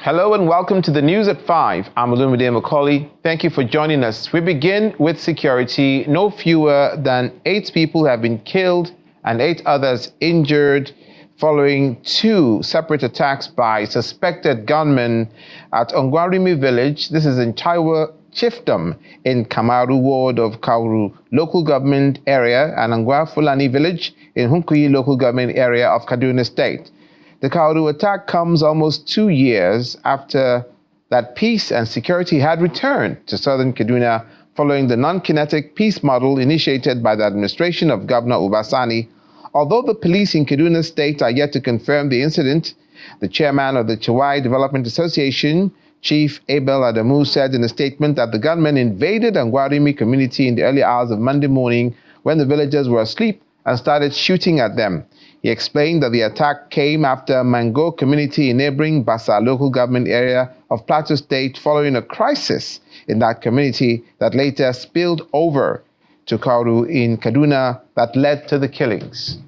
Hello and welcome to the News at 5. I'm Olumide Macaulay. Thank you for joining us. We begin with security. No fewer than 8 people have been killed and 8 others injured following 2 separate attacks by suspected gunmen at Ongwarimi village. This is in Taiwo Chiefdom in Kamaru ward of Kauru local government area and Angwa Fulani village in Hunkuyi local government area of Kaduna state. The Kauru attack comes almost 2 years after that peace and security had returned to southern Kaduna following the non-kinetic peace model initiated by the administration of Governor Obasani. Although the police in Kaduna state are yet to confirm the incident, the chairman of the Chawai Development Association, Chief Abel Adamu, said in a statement that the gunmen invaded Angwarimi community in the early hours of Monday morning when the villagers were asleep and started shooting at them. He explained that the attack came after Mango community in neighboring Basa local government area of Plateau State following a crisis in that community that later spilled over to Kauru in Kaduna that led to the killings.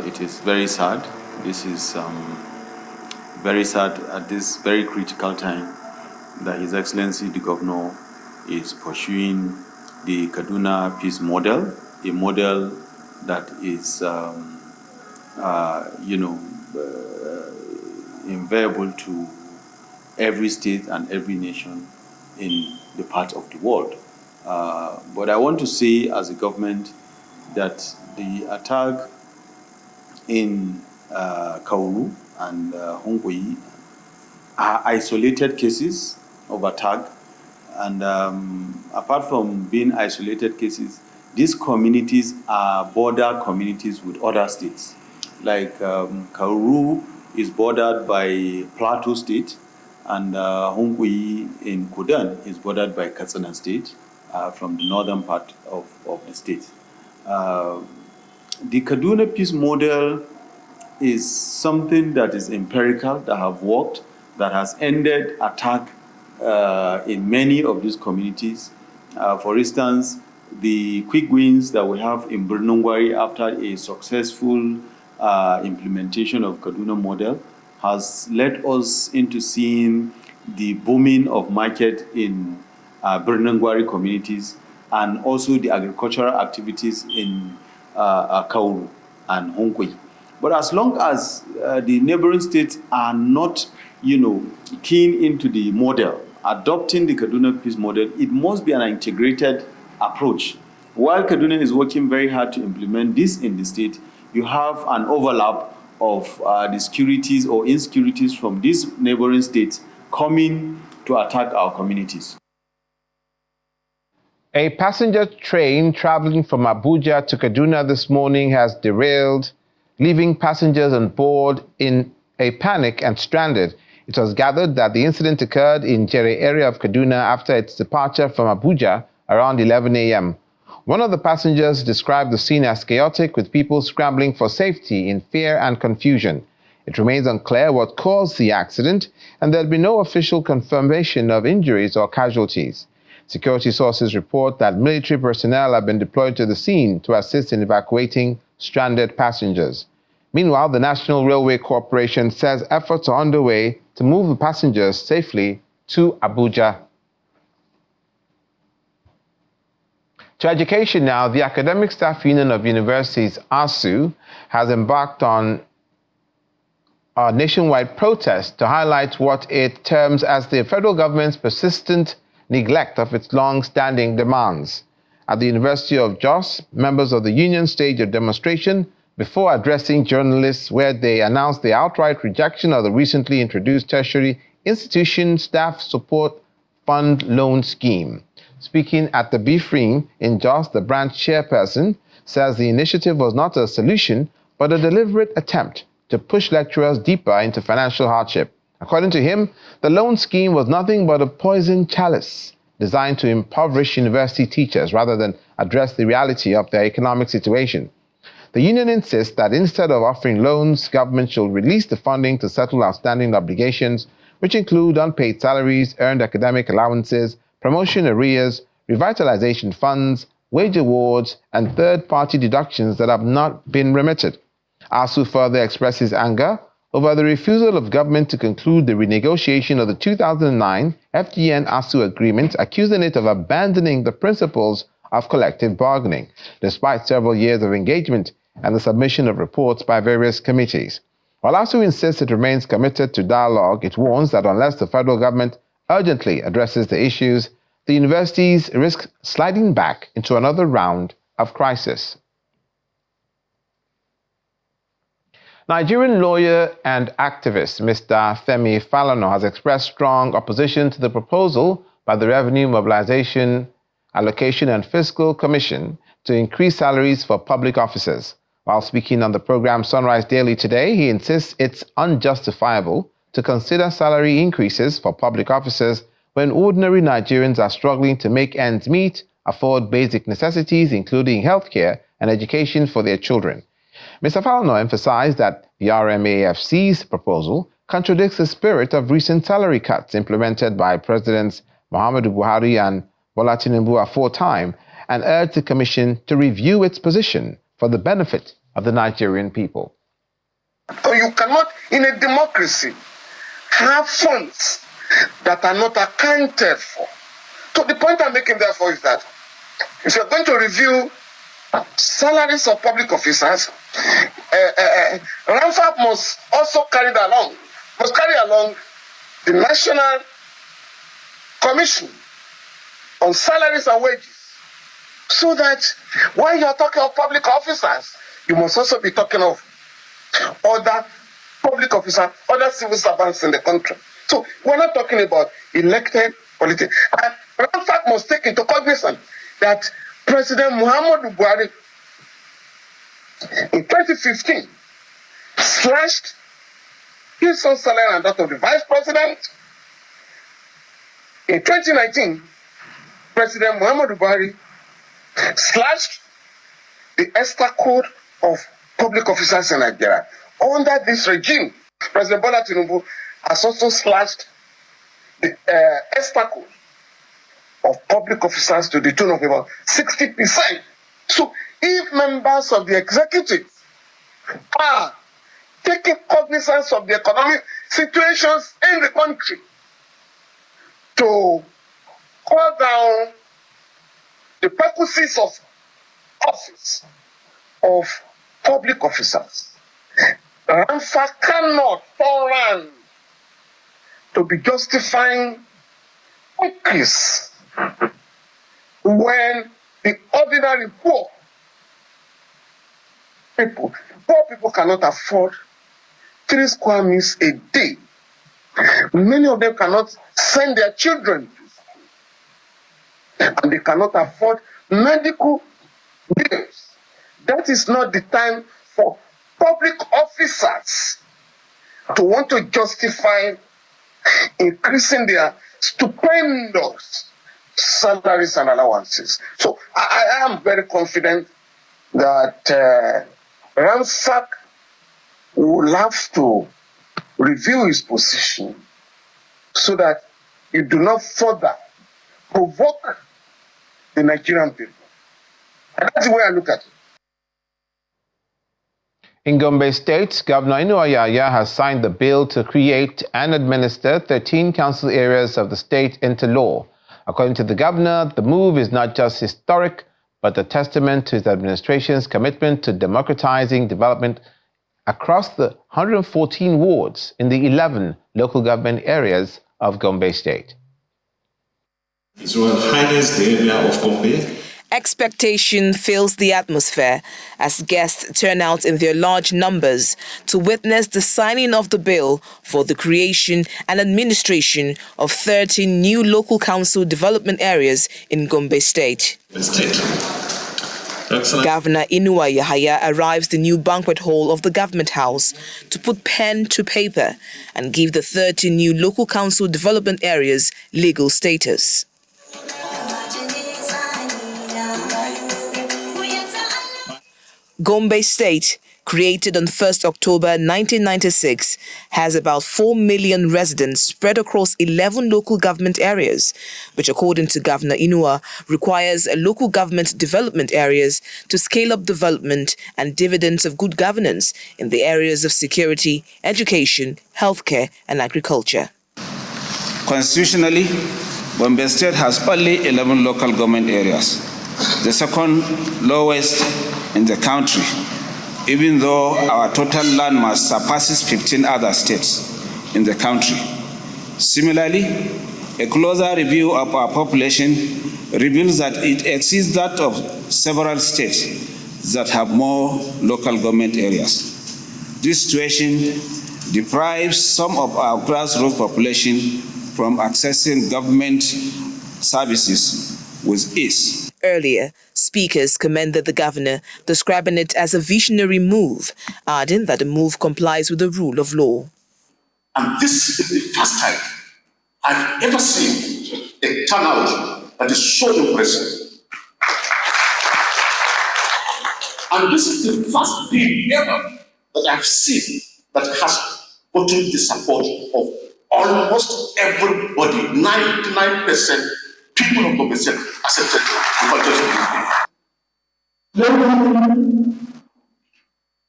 It is very sad. This is very sad at this very critical time that His Excellency the Governor is pursuing the Kaduna peace model, a model that is, invaluable to every state and every nation in the part of the world. But I want to say as a government that the attack in Kauru and Hongkoi are isolated cases of attack. And apart from being isolated cases, these communities are border communities with other states. Like Kauru is bordered by Plateau State, and Hongkoi in Kudan is bordered by Katsina State from the northern part of the state. The Kaduna peace model is something that is empirical, that have worked, that has ended attack in many of these communities. For instance, the quick wins that we have in Birnungwari after a successful implementation of Kaduna model has led us into seeing the booming of market in Birnungwari communities and also the agricultural activities in Kauru and Hongkoi. But as long as the neighboring states are not, keen into the model, adopting the Kaduna peace model, it must be an integrated approach. While Kaduna is working very hard to implement this in the state, you have an overlap of the securities or insecurities from these neighboring states coming to attack our communities. A passenger train traveling from Abuja to Kaduna this morning has derailed, leaving passengers on board in a panic and stranded. It was gathered that the incident occurred in Jere area of Kaduna after its departure from Abuja around 11 a.m. One of the passengers described the scene as chaotic, with people scrambling for safety in fear and confusion. It remains unclear what caused the accident, and there will be no official confirmation of injuries or casualties. Security sources report that military personnel have been deployed to the scene to assist in evacuating stranded passengers. Meanwhile, the National Railway Corporation says efforts are underway to move the passengers safely to Abuja. To education now, the Academic Staff Union of Universities, ASUU, has embarked on a nationwide protest to highlight what it terms as the federal government's persistent neglect of its long-standing demands. At the University of Jos, members of the union staged a demonstration before addressing journalists, where they announced the outright rejection of the recently introduced Tertiary Institution Staff Support Fund Loan Scheme. Speaking at the BFRIM in Jos, the branch chairperson says the initiative was not a solution, but a deliberate attempt to push lecturers deeper into financial hardship. According to him, the loan scheme was nothing but a poisoned chalice designed to impoverish university teachers rather than address the reality of their economic situation. The union insists that instead of offering loans, government should release the funding to settle outstanding obligations, which include unpaid salaries, earned academic allowances, promotion arrears, revitalization funds, wage awards, and third-party deductions that have not been remitted. ASUU further expresses anger over the refusal of government to conclude the renegotiation of the 2009 FGN-ASUU agreement, accusing it of abandoning the principles of collective bargaining, despite several years of engagement and the submission of reports by various committees. While ASUU insists it remains committed to dialogue, it warns that unless the federal government urgently addresses the issues, the universities risk sliding back into another round of crisis. Nigerian lawyer and activist Mr. Femi Falana has expressed strong opposition to the proposal by the Revenue Mobilization, Allocation and Fiscal Commission to increase salaries for public officers. While speaking on the program Sunrise Daily today, he insists it's unjustifiable to consider salary increases for public officers when ordinary Nigerians are struggling to make ends meet, afford basic necessities, including healthcare and education for their children. Mr. Falana emphasized that the RMAFC's proposal contradicts the spirit of recent salary cuts implemented by Presidents Muhammadu Buhari and Bola Tinubu aforetime, and urged the Commission to review its position for the benefit of the Nigerian people. So you cannot, in a democracy, have funds that are not accounted for. So the point I'm making therefore is that if you're going to review salaries of public officers, RMFAC must also carry along the National Commission on Salaries and Wages, so that when you're talking of public officers, you must also be talking of other public officers, other civil servants in the country. So we're not talking about elected politicians. And RMFAC must take into cognizance that President Muhammadu Buhari in 2015 slashed his own salary and that of the vice president. In 2019, President Muhammadu Buhari slashed the ESTA code of public officers in Nigeria. Under this regime, President Bola Tinubu has also slashed the ESTA code of public officers to the tune of about 60%. So if members of the executive are taking cognizance of the economic situations in the country to call down the purposes of office of public officers, RMFAC cannot turn around to be justifying increase when the ordinary poor people cannot afford 3 square meals a day. Many of them cannot send their children to school, and they cannot afford medical bills. That is not the time for public officers to want to justify increasing their stupendous salaries and allowances. So I am very confident that RMFAC will have to review his position so that you do not further provoke the Nigerian people. And that's the way I look at it. In Gombe State, Governor Inuayaya has signed the bill to create and administer 13 council areas of the state into law. According to the governor, the move is not just historic, but a testament to his administration's commitment to democratizing development across the 114 wards in the 11 local government areas of Gombe State. His Royal Highness the Emir of Gombe. Expectation fills the atmosphere as guests turn out in their large numbers to witness the signing of the bill for the creation and administration of 13 new local council development areas in Gombe State. Governor Inuayaya arrives the new banquet hall of the Government House to put pen to paper and give the 13 new local council development areas legal status. Gombe State created on 1st October 1996, has about 4 million residents spread across 11 local government areas, which, according to Governor Inua, requires local government development areas to scale up development and dividends of good governance in the areas of security, education, healthcare, and agriculture. Constitutionally, Gombe State has only 11 local government areas, the second lowest in the country, even though our total land mass surpasses 15 other states in the country. Similarly, a closer review of our population reveals that it exceeds that of several states that have more local government areas. This situation deprives some of our grassroots population from accessing government services with ease. Earlier, speakers commended the governor, describing it as a visionary move, adding that the move complies with the rule of law. And this is the first time I've ever seen a turnout that is so impressive. And this is the first bill ever that I've seen that has gotten the support of almost everybody. 99% people of Gombe State accepted the budget.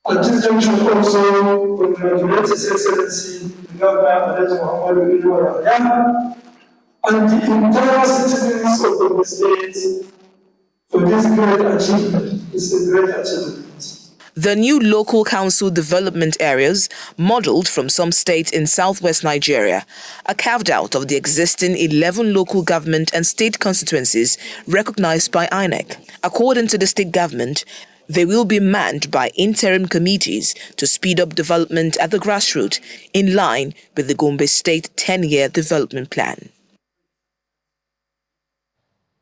At this junction also congratulate His Excellency the Governor and the entire citizens of Gombe State for this great achievement. It's a great achievement. The new local council development areas, modelled from some states in southwest Nigeria, are carved out of the existing 11 local government and state constituencies recognised by INEC. According to the state government, they will be manned by interim committees to speed up development at the grassroots, in line with the Gombe State 10-year development plan.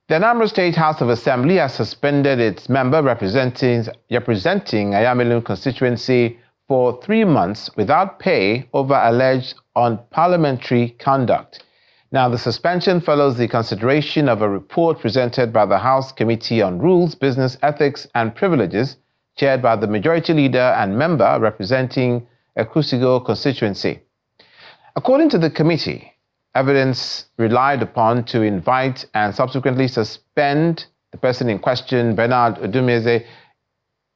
The Anambra State House of Assembly has suspended its member representing Ayamelun constituency for 3 months without pay over alleged unparliamentary conduct. Now, the suspension follows the consideration of a report presented by the House Committee on Rules, Business, Ethics and Privileges, chaired by the Majority Leader and member representing Ekusigo constituency. According to the committee, evidence relied upon to invite and subsequently suspend the person in question, Bernard Udumeze,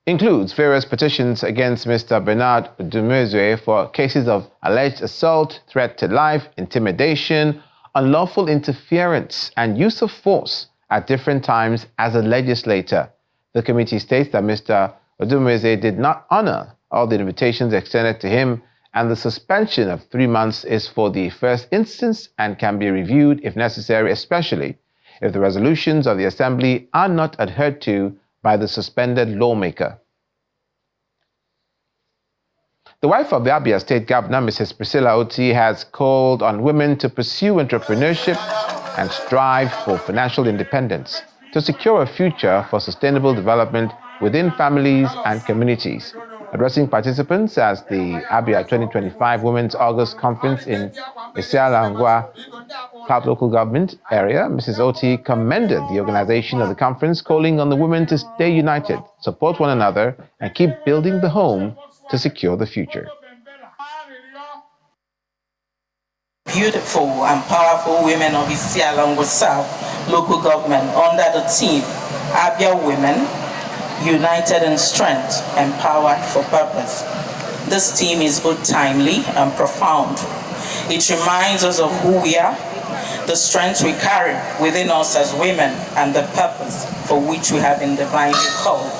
includes various petitions against Mr. Bernard Udumeze for cases of alleged assault, threat to life, intimidation, unlawful interference, and use of force at different times as a legislator. The committee states that Mr. Udumeze did not honor all the invitations extended to him, and the suspension of 3 months is for the first instance and can be reviewed if necessary, especially if the resolutions of the Assembly are not adhered to by the suspended lawmaker. The wife of the Abia State Governor, Mrs. Priscilla Oti, has called on women to pursue entrepreneurship and strive for financial independence to secure a future for sustainable development within families and communities. Addressing participants at the Abia 2025 Women's August Conference in Isialangwa, South Local Government area, Mrs. Oti commended the organization of the conference, calling on the women to stay united, support one another, and keep building the home to secure the future. Beautiful and powerful women of Isialangwa South Local Government under the team Abia Women, United in Strength, Empowered for Purpose. This team is both timely and profound. It reminds us of who we are, the strength we carry within us as women, and the purpose for which we have been divinely called.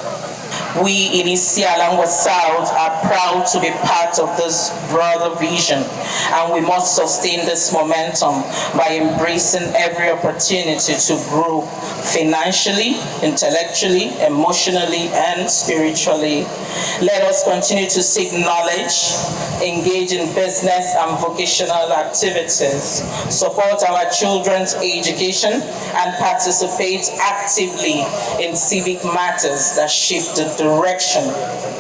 We in Isialangwa South are proud to be part of this broader vision, and we must sustain this momentum by embracing every opportunity to grow financially, intellectually, emotionally, and spiritually. Let us continue to seek knowledge, engage in business and vocational activities, support our children's education, and participate actively in civic matters that shape the direction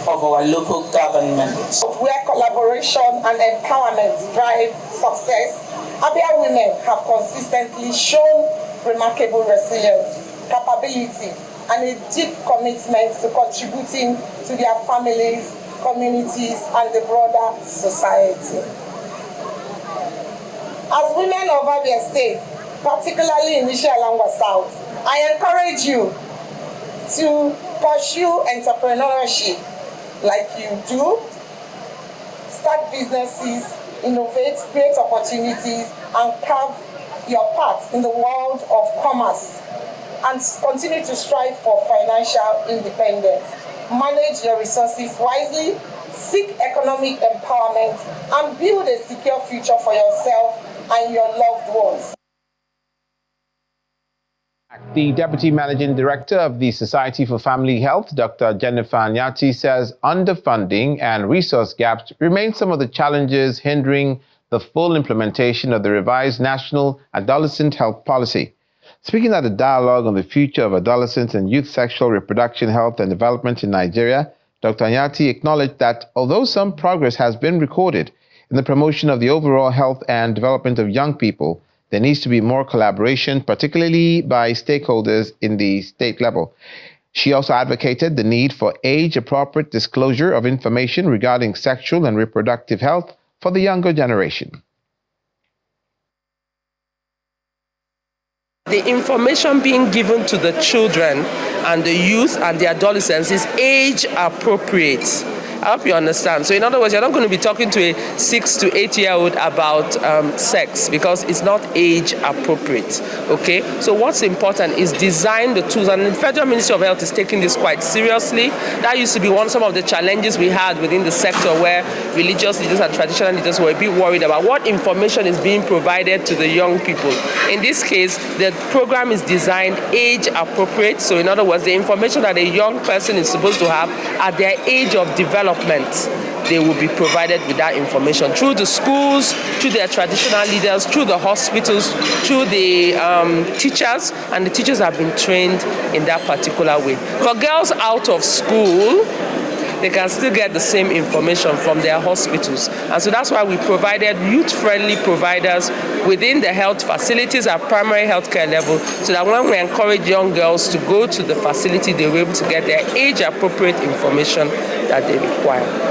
of our local government. Where collaboration and empowerment drive success, Abia women have consistently shown remarkable resilience, capability, and a deep commitment to contributing to their families communities, and the broader society. As women of Abia State, particularly in Isialangwa South, I encourage you to pursue entrepreneurship like you do, start businesses, innovate, create opportunities, and carve your path in the world of commerce, and continue to strive for financial independence. Manage your resources wisely, seek economic empowerment, and build a secure future for yourself and your loved ones. The Deputy Managing Director of the Society for Family Health, Dr. Jennifer Anyati, says underfunding and resource gaps remain some of the challenges hindering the full implementation of the revised National Adolescent Health Policy. Speaking at the dialogue on the future of adolescent and youth sexual reproduction health and development in Nigeria, Dr. Anyati acknowledged that although some progress has been recorded in the promotion of the overall health and development of young people, there needs to be more collaboration, particularly by stakeholders in the state level. She also advocated the need for age-appropriate disclosure of information regarding sexual and reproductive health for the younger generation. The information being given to the children and the youth and the adolescents is age-appropriate. I hope you understand. So in other words, you're not going to be talking to a 6 to 8 year old about sex because it's not age appropriate. Okay. So what's important is design the tools, and the Federal Ministry of Health is taking this quite seriously. That used to be some of the challenges we had within the sector, where religious leaders and traditional leaders were a bit worried about what information is being provided to the young people. In this case, the program is designed age appropriate. So in other words, the information that a young person is supposed to have at their age of development, they will be provided with that information through the schools, through their traditional leaders, through the hospitals, through the teachers, and the teachers have been trained in that particular way. For girls out of school, they can still get the same information from their hospitals. And so that's why we provided youth-friendly providers within the health facilities at primary healthcare level, so that when we encourage young girls to go to the facility, they were able to get their age-appropriate information that they require.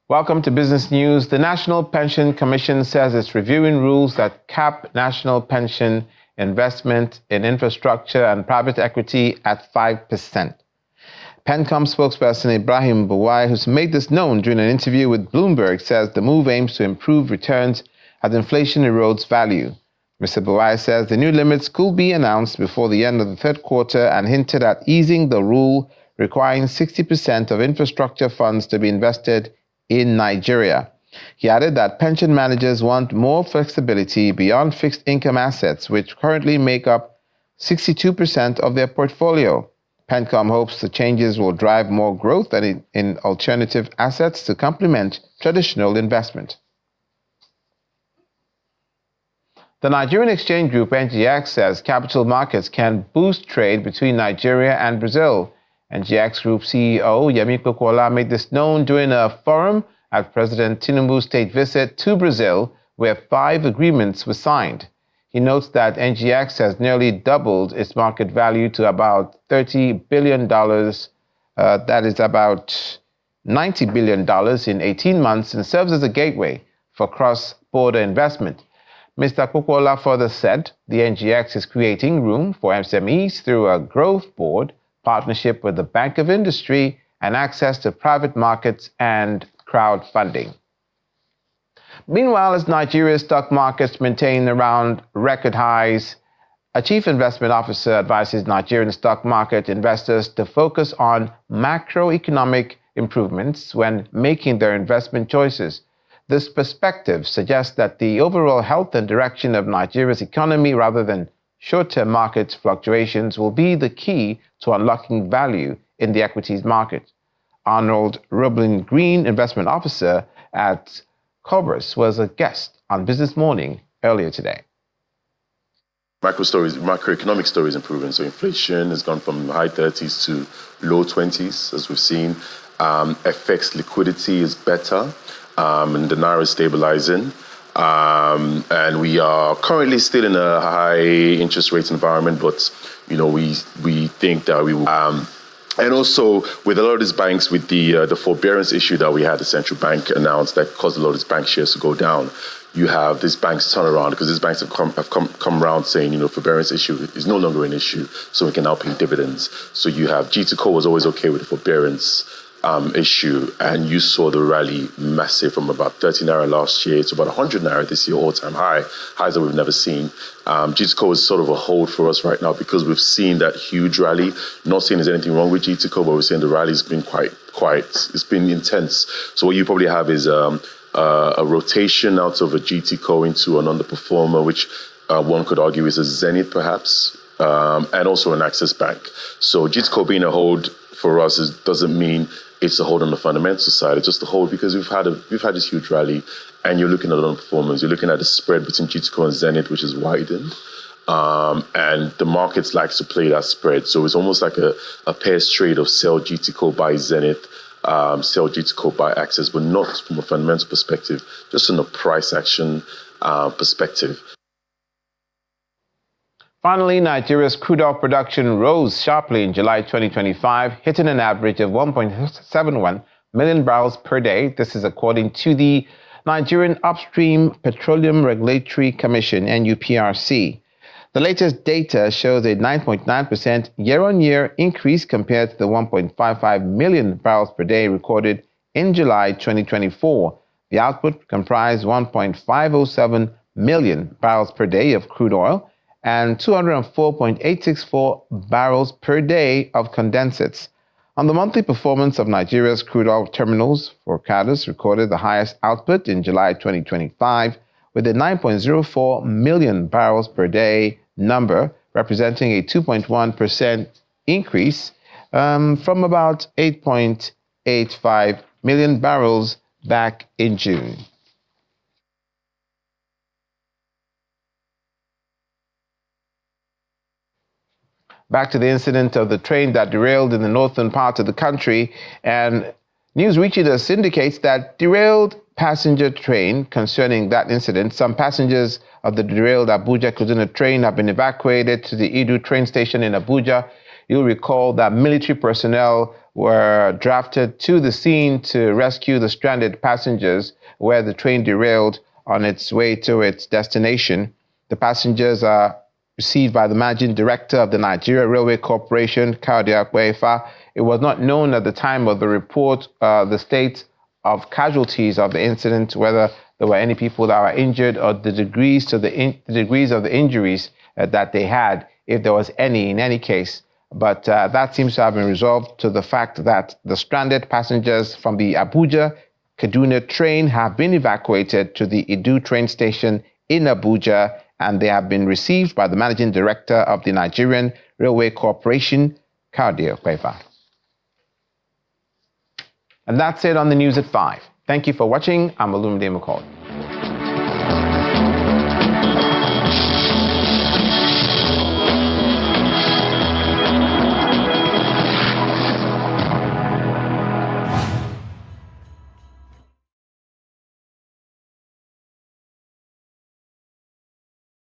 Welcome to Business News. The National Pension Commission says it's reviewing rules that cap national pension investment in infrastructure and private equity at 5%. PENCOM spokesperson Ibrahim Bouai, who's made this known during an interview with Bloomberg, says the move aims to improve returns as inflation erodes value. Mr. Bouai says the new limits could be announced before the end of the third quarter and hinted at easing the rule requiring 60% of infrastructure funds to be invested in Nigeria. He added that pension managers want more flexibility beyond fixed income assets, which currently make up 62% of their portfolio. PENCOM hopes the changes will drive more growth in alternative assets to complement traditional investment. The Nigerian Exchange Group, NGX, says capital markets can boost trade between Nigeria and Brazil. NGX Group CEO Yemi Kokola made this known during a forum at President Tinubu's state visit to Brazil, where 5 agreements were signed. He notes that NGX has nearly doubled its market value to about $30 billion. That is about $90 billion in 18 months, and serves as a gateway for cross-border investment. Mr. Kokola further said the NGX is creating room for SMEs through a growth board, partnership with the Bank of Industry, and access to private markets and crowdfunding. Meanwhile, as Nigeria's stock markets maintain around record highs, a chief investment officer advises Nigerian stock market investors to focus on macroeconomic improvements when making their investment choices. This perspective suggests that the overall health and direction of Nigeria's economy, rather than short-term market fluctuations, will be the key to unlocking value in the equities market. Arnold Roblin Green, investment officer at Cobras, was a guest on Business Morning earlier today. Macroeconomic story is improving. So inflation has gone from high 30s to low 20s, as we've seen. FX liquidity is better, and the naira is stabilizing. And we are currently still in a high interest rate environment, but we think that we will. And also, with a lot of these banks, with the forbearance issue that we had, the central bank announced that caused a lot of these bank shares to go down. You have these banks turn around because these banks have come around saying, forbearance issue is no longer an issue, so we can now pay dividends. So you have G2Co was always okay with the forbearance issue, and you saw the rally massive from about 30 naira last year to about 100 naira this year, all-time highs that we've never seen. G2Co is sort of a hold for us right now because we've seen that huge rally. Not saying there's anything wrong with G2Co, but we're saying the rally's been quite, it's been intense. So what you probably have is a rotation out of a GTCO into an underperformer, which one could argue is a Zenith perhaps, and also an Access Bank. So GTCO being a hold for us doesn't mean it's a hold on the fundamental side. It's just a hold because we've had this huge rally, and you're looking at underperformance. You're looking at the spread between GTCO and Zenith, which is widened. And the markets likes to play that spread. So it's almost like a pairs trade of sell GTCO by Zenith, sell GTCO by Access, but not from a fundamental perspective, just from a price action perspective. Finally, Nigeria's crude oil production rose sharply in July 2025, hitting an average of 1.71 million barrels per day. This is according to the Nigerian Upstream Petroleum Regulatory Commission, NUPRC. The latest data shows a 9.9% year-on-year increase compared to the 1.55 million barrels per day recorded in July 2024. The output comprised 1.507 million barrels per day of crude oil and 204.864 barrels per day of condensates. On the monthly performance of Nigeria's crude oil terminals, Forecadus recorded the highest output in July 2025 with a 9.04 million barrels per day number, representing a 2.1% increase from about 8.85 million barrels back in June. Back to the incident of the train that derailed in the northern part of the country, and news reaching us indicates that derailed passenger train. Concerning that incident, some passengers of the derailed Abuja-Kaduna train have been evacuated to the Idu train station in Abuja. You'll recall that military personnel were drafted to the scene to rescue the stranded passengers where the train derailed on its way to its destination. The passengers are received by the managing director of the Nigeria Railway Corporation, Kayode Akwefa. It was not known at the time of the report the state of casualties of the incident, whether there were any people that were injured or the degrees of the injuries that they had, if there was any in any case. But that seems to have been resolved to the fact that the stranded passengers from the Abuja-Kaduna train have been evacuated to the Idu train station in Abuja, and they have been received by the managing director of the Nigerian Railway Corporation, Kayode Akwefa. And that's it on the news at 5. Thank you for watching. I'm Olumide McCall.